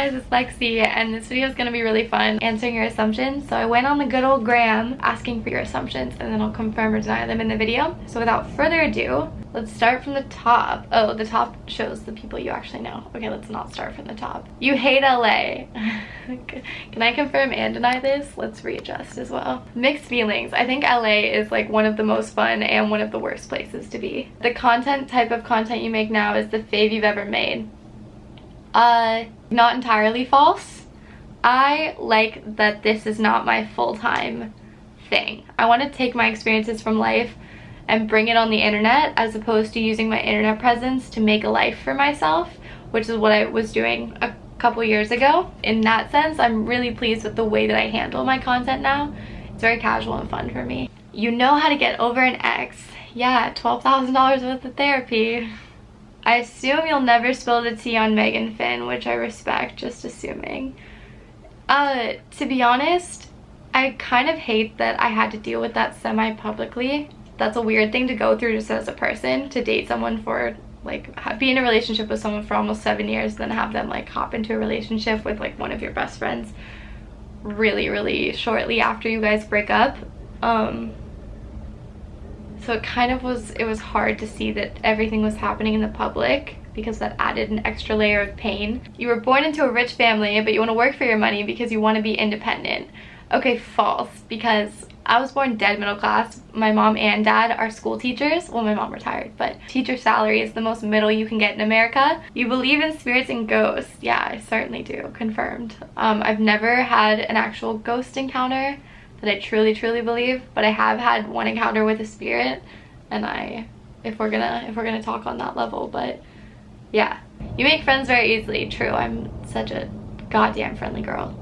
guys, it's Lexi, and this video is going to be really fun answering your assumptions. So I went on the good old gram asking for your assumptions, and then I'll confirm or deny them in the video. So without further ado, let's start from the top. Oh, the top shows the people you actually know. Okay, let's not start from the top. You hate LA. Can I confirm and deny this? Let's readjust as well. Mixed feelings. I think LA is like one of the most fun and one of the worst places to be. The type of content you make now is the fave you've ever made. Not entirely false. I like that this is not my full-time thing. I want to take my experiences from life and bring it on the internet, as opposed to using my internet presence to make a life for myself, which is what I was doing a couple years ago. In that sense, I'm really pleased with the way that I handle my content now. It's very casual and fun for me. You know how to get over an ex. Yeah, $12,000 worth of therapy. I assume you'll never spill the tea on Megan Finn, which I respect, just assuming. To be honest, I kind of hate that I had to deal with that semi-publicly. That's a weird thing to go through just as a person, to date someone for, like, be in a relationship with someone for almost 7 years, then have them, like, hop into a relationship with, like, one of your best friends really, really shortly after you guys break up. So it was hard to see that everything was happening in the public, because that added an extra layer of pain. You were born into a rich family, but you want to work for your money because you want to be independent. Okay, false, because I was born dead middle class. My mom and dad are school teachers. Well, my mom retired, but teacher salary is the most middle you can get in America. You believe in spirits and ghosts. Yeah, I certainly do. Confirmed. I've never had an actual ghost encounter that I truly believe, but I have had one encounter with a spirit, and if we're gonna talk on that level. But yeah, you make friends very easily. True, I'm such a goddamn friendly girl.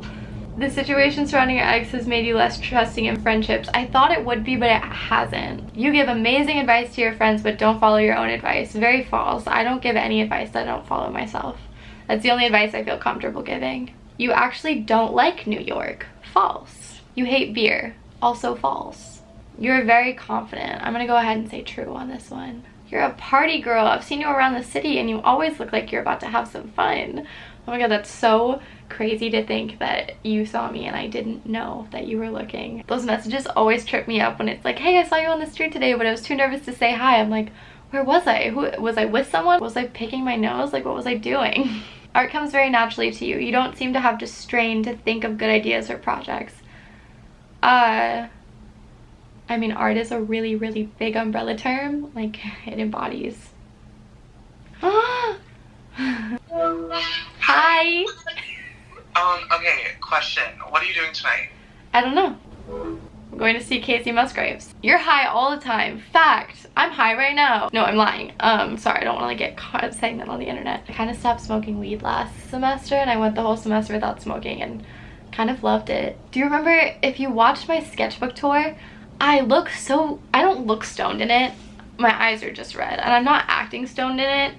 The situation surrounding your ex has made you less trusting in friendships. I thought it would be, but it hasn't. You give amazing advice to your friends, but don't follow your own advice. Very false. I don't give any advice that I don't follow myself. That's the only advice I feel comfortable giving. You actually don't like New York. False. You hate beer. Also false. You're very confident. I'm gonna go ahead and say true on this one. You're a party girl. I've seen you around the city and you always look like you're about to have some fun. Oh my god, that's so crazy to think that you saw me and I didn't know that you were looking. Those messages always trip me up when it's like, hey, I saw you on the street today, but I was too nervous to say hi. I'm like, where was I? Was I with someone? Was I picking my nose? Like, what was I doing? Art comes very naturally to you. You don't seem to have to strain to think of good ideas or projects. I mean, art is a really big umbrella term. Like, it embodies. Hi! Okay, question. What are you doing tonight? I don't know. I'm going to see Casey Musgraves. You're high all the time. Fact. I'm high right now. No, I'm lying. Sorry, I don't want to like get caught saying that on the internet. I kind of stopped smoking weed last semester, and I went the whole semester without smoking, and kind of loved it. Do you remember, if you watched my sketchbook tour, I don't look stoned in it. My eyes are just red, and I'm not acting stoned in it,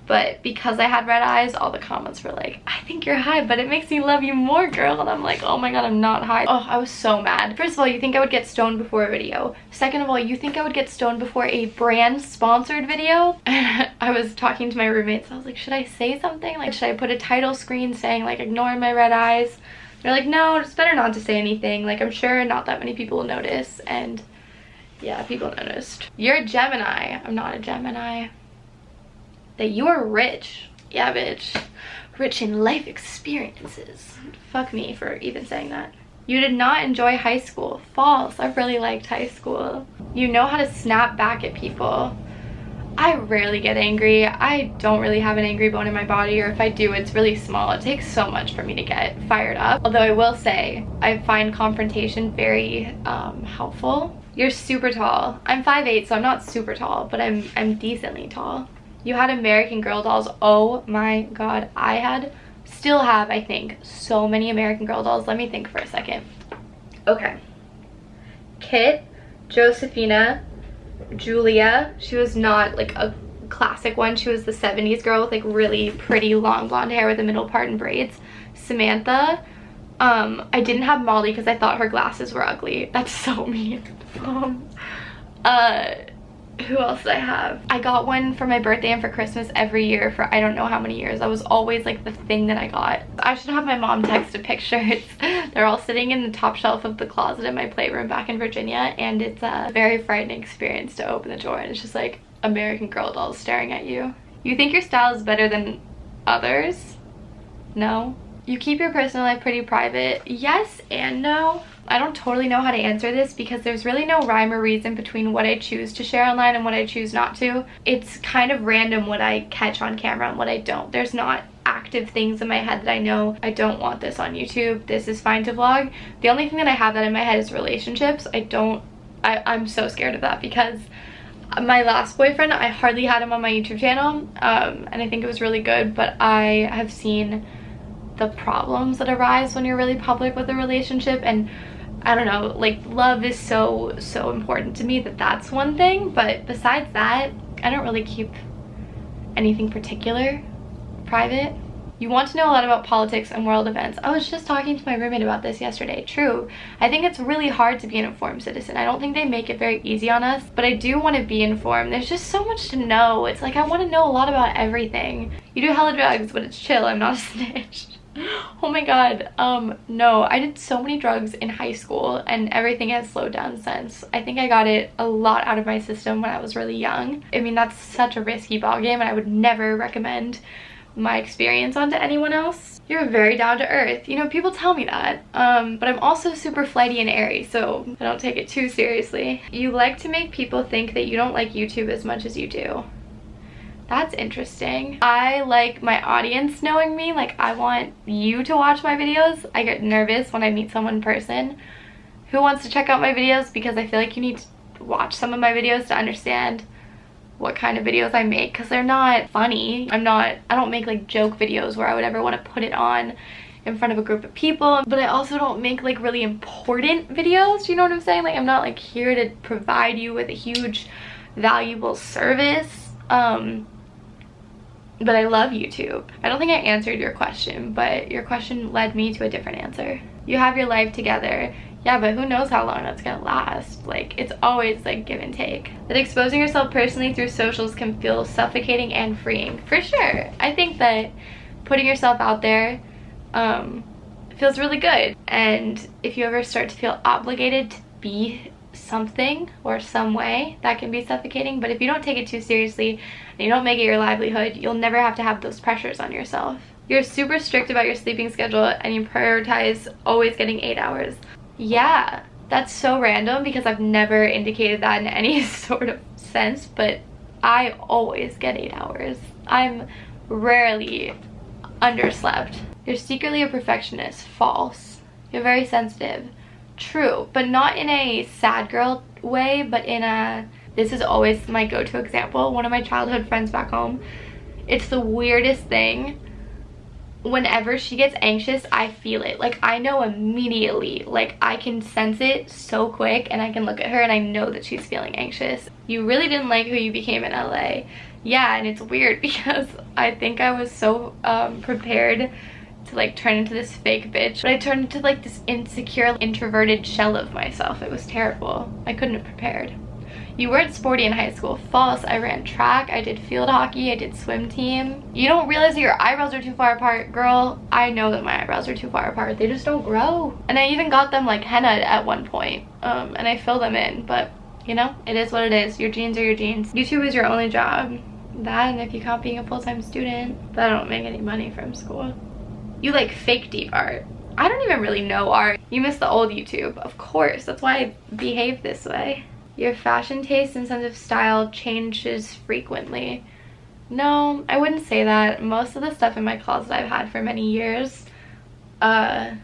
but because I had red eyes, all the comments were like, I think you're high, but it makes me love you more, girl. And I'm like, oh my god, I'm not high. Oh, I was so mad. First of all, you think I would get stoned before a video. Second of all, you think I would get stoned before a brand sponsored video? I was talking to my roommates. I was like, should I say something? Like, should I put a title screen saying like, ignore my red eyes? They're like, no, it's better not to say anything. Like, I'm sure not that many people will notice. And yeah, people noticed. You're a Gemini. I'm not a Gemini. That you are rich. Yeah, bitch. Rich in life experiences. Fuck me for even saying that. You did not enjoy high school. False. I really liked high school. You know how to snap back at people. I rarely get angry. I don't really have an angry bone in my body, or if I do, it's really small. It takes so much for me to get fired up. Although I will say, I find confrontation very helpful. You're super tall. I'm 5'8", so I'm not super tall, but I'm decently tall. You had American Girl dolls. Oh my god. Still have, I think, so many American Girl dolls. Let me think for a second. Okay. Kit, Josephina, Julia. She was not like a classic one. She was the 70s girl with like really pretty long blonde hair with the middle part in braids. Samantha. I didn't have Molly because I thought her glasses were ugly. That's so mean. Who else did I have? I got one for my birthday and for Christmas every year for I don't know how many years. I was always like the thing that I got. I should have my mom text a picture. They're all sitting in the top shelf of the closet in my playroom back in Virginia, and it's a very frightening experience to open the door and it's just like American Girl dolls staring at you. You think your style is better than others? No. You keep your personal life pretty private? Yes and no. I don't totally know how to answer this because there's really no rhyme or reason between what I choose to share online and what I choose not to. It's kind of random what I catch on camera and what I don't. There's not active things in my head that I know I don't want this on YouTube. This is fine to vlog. The only thing that I have that in my head is relationships. I'm so scared of that because my last boyfriend, I hardly had him on my YouTube channel, and I think it was really good, but I have seen the problems that arise when you're really public with a relationship, and I don't know, like, love is so important to me that that's one thing, but besides that, I don't really keep anything particular private. You want to know a lot about politics and world events. I was just talking to my roommate about this yesterday. True. I think it's really hard to be an informed citizen. I don't think they make it very easy on us, but I do want to be informed. There's just so much to know. It's like I want to know a lot about everything. You do hella drugs, but it's chill. I'm not a snitch. Oh my god. No, I did so many drugs in high school and everything has slowed down since. I think I got it a lot out of my system when I was really young. I mean, that's such a risky ballgame and I would never recommend my experience onto anyone else. You're very down to earth. You know, people tell me that. But I'm also super flighty and airy, so I don't take it too seriously. You like to make people think that you don't like YouTube as much as you do. That's interesting. I like my audience knowing me. Like, I want you to watch my videos. I get nervous when I meet someone in person who wants to check out my videos because I feel like you need to watch some of my videos to understand what kind of videos I make, because they're not funny. I don't make like joke videos where I would ever want to put it on in front of a group of people, but I also don't make like really important videos, you know what I'm saying? Like, I'm not like here to provide you with a huge valuable service. But I love YouTube. I don't think I answered your question, but your question led me to a different answer. You have your life together. Yeah, but who knows how long that's gonna last. Like, it's always like give and take. That exposing yourself personally through socials can feel suffocating and freeing. For sure. I think that putting yourself out there feels really good. And if you ever start to feel obligated to be something or some way, that can be suffocating. But if you don't take it too seriously and you don't make it your livelihood, you'll never have to have those pressures on yourself. You're super strict about your sleeping schedule and you prioritize always getting 8 hours. Yeah, that's so random because I've never indicated that in any sort of sense, but I always get 8 hours. I'm rarely underslept. You're secretly a perfectionist. False. You're very sensitive. True, but not in a sad girl way, but in a, this is always my go-to example. One of my childhood friends back home, it's the weirdest thing. Whenever she gets anxious, I feel it. Like, I know immediately. Like, I can sense it so quick and I can look at her and I know that she's feeling anxious. You really didn't like who you became in LA. Yeah, and it's weird because I think I was so prepared to like turn into this fake bitch, but I turned into like this insecure, introverted shell of myself. It was terrible. I couldn't have prepared. You weren't sporty in high school. False. I ran track, I did field hockey, I did swim team. You don't realize that your eyebrows are too far apart. Girl, I know that my eyebrows are too far apart. They just don't grow. And I even got them like henna at one point, and I fill them in, but you know, it is what it is. Your jeans are your jeans. YouTube is your only job. That, and if you count being a full-time student, but I don't make any money from school. You like fake deep art. I don't even really know art. You miss the old YouTube. Of course, that's why I behave this way. Your fashion taste and sense of style changes frequently. No, I wouldn't say that. Most of the stuff in my closet I've had for many years. But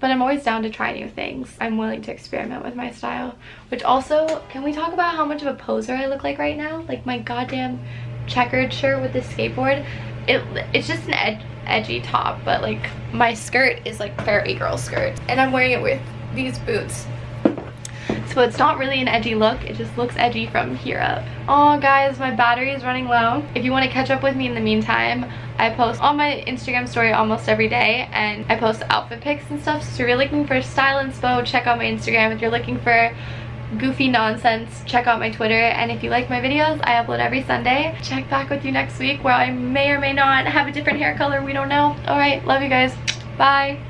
I'm always down to try new things. I'm willing to experiment with my style. Which also, can we talk about how much of a poser I look like right now? Like my goddamn checkered shirt with this skateboard. It's just an edgy top, but like my skirt is like prairie girl skirt. And I'm wearing it with these boots. So it's not really an edgy look, it just looks edgy from here up. Oh guys, my battery is running low. If you want to catch up with me in the meantime, I post on my Instagram story almost every day, and I post outfit pics and stuff. So if you're looking for style inspo, check out my Instagram. If you're looking for goofy nonsense, check out my Twitter. And if you like my videos, I upload every Sunday. Check back with you next week where I may or may not have a different hair color. We don't know. All right, love you guys. Bye.